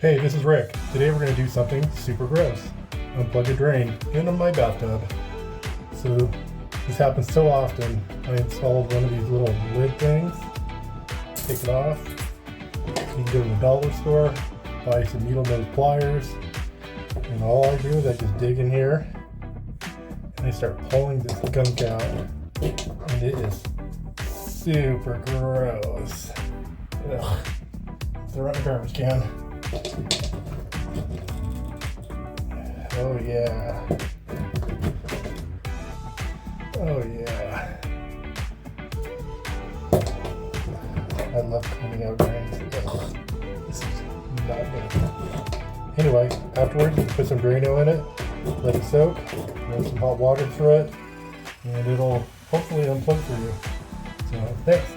Hey, this is Rick. Today we're going to do something super gross. Unplug a drain into my bathtub. So this happens so often. I installed one of these little lid things. Take it off. You can go to the dollar store, buy some needle nose pliers, and all I do is I just dig in here and I start pulling this gunk out. And it is super gross. Ugh. Throw it in the garbage can. Oh yeah. Oh yeah. I love cleaning out drains. Ugh. This is not good. Anyway, afterwards you put some Drano in it, let it soak, run some hot water through it, and it'll hopefully unplug for you. So thanks.